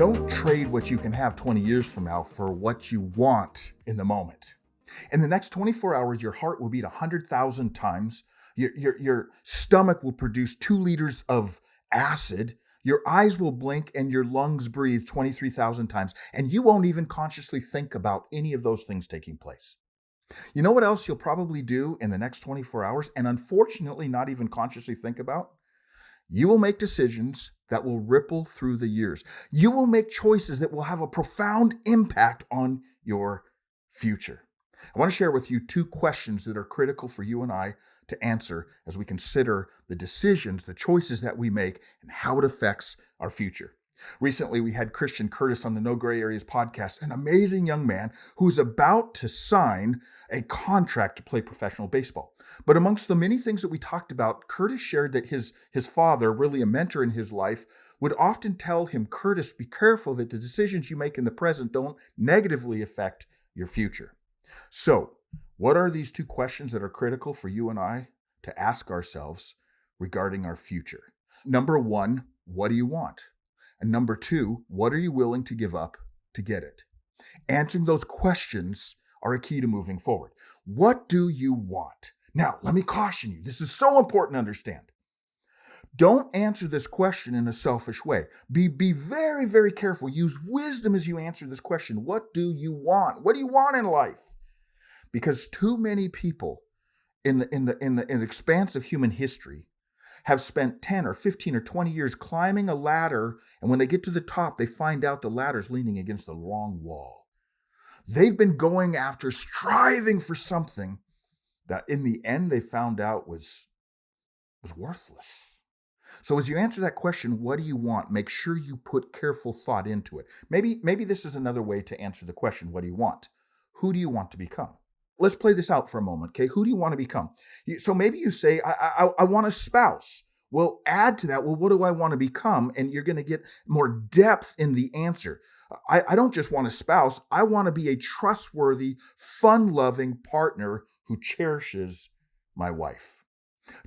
Don't trade what you can have 20 years from now for what you want in the moment. In the next 24 hours, your heart will beat 100,000 times. Your stomach will produce 2 liters of acid. Your eyes will blink and your lungs breathe 23,000 times. And you won't even consciously think about any of those things taking place. You know what else you'll probably do in the next 24 hours and unfortunately not even consciously think about? You will make decisions that will ripple through the years. You will make choices that will have a profound impact on your future. I want to share with you 2 questions that are critical for you and I to answer as we consider the decisions, the choices that we make, and how it affects our future. Recently, we had Khristian Curtis on the No Gray Areas podcast, an amazing young man who's about to sign a contract to play professional baseball. But amongst the many things that we talked about, Curtis shared that his father, really a mentor in his life, would often tell him, Curtis, be careful that the decisions you make in the present don't negatively affect your future. So, what are these 2 questions that are critical for you and I to ask ourselves regarding our future? Number 1, what do you want? And number 2, what are you willing to give up to get it? Answering those questions are a key to moving forward. What do you want? Now, let me caution you. This is so important to understand. Don't answer this question in a selfish way. Be very, very careful. Use wisdom as you answer this question. What do you want? What do you want in life? Because too many people in the expanse of human history have spent 10 or 15 or 20 years climbing a ladder, and when they get to the top, they find out the ladder's leaning against the wrong wall. They've been going after, striving for something that in the end they found out was worthless. So as you answer that question, what do you want? Make sure you put careful thought into it. Maybe this is another way to answer the question, what do you want? Who do you want to become? Let's play this out for a moment, okay? Who do you want to become? So maybe you say, I want a spouse. Well, add to that, well, what do I want to become? And you're going to get more depth in the answer. I don't just want a spouse. I want to be a trustworthy, fun-loving partner who cherishes my wife.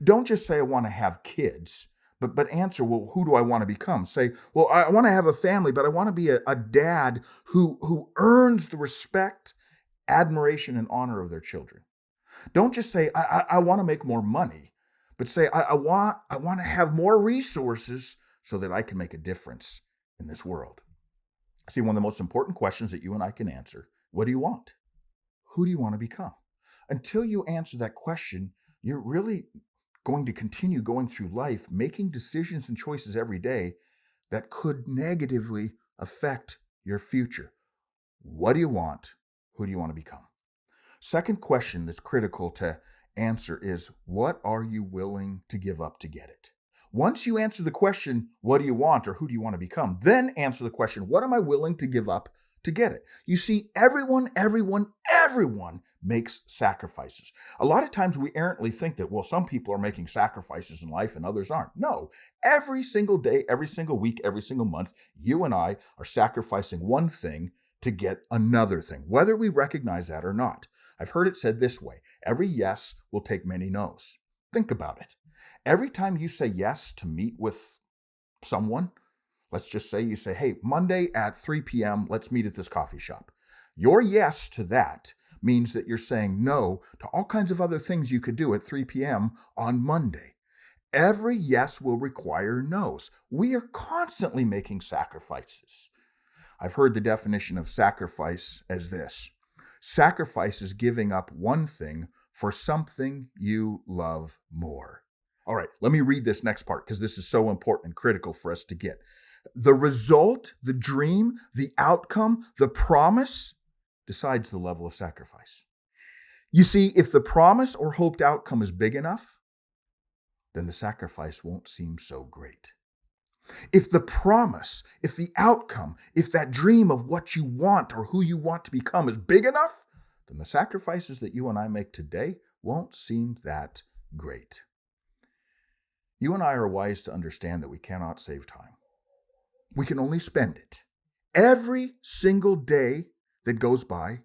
Don't just say, I want to have kids, but answer, well, who do I want to become? Say, well, I want to have a family, but I want to be a dad who earns the respect, admiration, and honor of their children. Don't just say, I want to make more money, but say, I want to have more resources so that I can make a difference in this world. See, one of the most important questions that you and I can answer, what do you want? Who do you want to become? Until you answer that question, you're really going to continue going through life, making decisions and choices every day that could negatively affect your future. What do you want? Who do you want to become? Second question that's critical to answer is, what are you willing to give up to get it? Once you answer the question, what do you want or who do you want to become? Then answer the question, what am I willing to give up to get it? You see, everyone makes sacrifices. A lot of times we errantly think that, well, some people are making sacrifices in life and others aren't. No, every single day, every single week, every single month, you and I are sacrificing one thing to get another thing, whether we recognize that or not. I've heard it said this way, every yes will take many no's. Think about it. Every time you say yes to meet with someone, let's just say you say, hey, Monday at 3 p.m., let's meet at this coffee shop. Your yes to that means that you're saying no to all kinds of other things you could do at 3 p.m. on Monday. Every yes will require no's. We are constantly making sacrifices. I've heard the definition of sacrifice as this. Sacrifice is giving up one thing for something you love more. All right, let me read this next part because this is so important and critical for us to get. The result, the dream, the outcome, the promise decides the level of sacrifice. You see, if the promise or hoped outcome is big enough, then the sacrifice won't seem so great. If the promise, if the outcome, if that dream of what you want or who you want to become is big enough, then the sacrifices that you and I make today won't seem that great. You and I are wise to understand that we cannot save time. We can only spend it. Every single day that goes by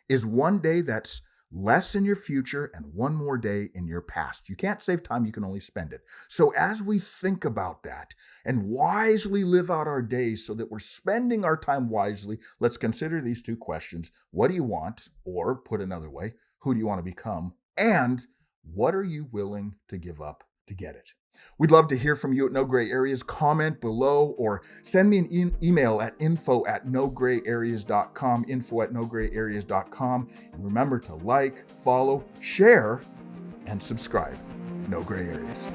is one day that's less in your future and one more day in your past. You can't save time, you can only spend it. So as we think about that and wisely live out our days so that we're spending our time wisely, let's consider these two questions. What do you want? Or put another way, who do you want to become? And what are you willing to give up to get it? We'd love to hear from you at No Gray Areas. Comment below or send me an email at info@nograyAreas.com, info@nograyAreas.com. And remember to like, follow, share, and subscribe. No Gray Areas.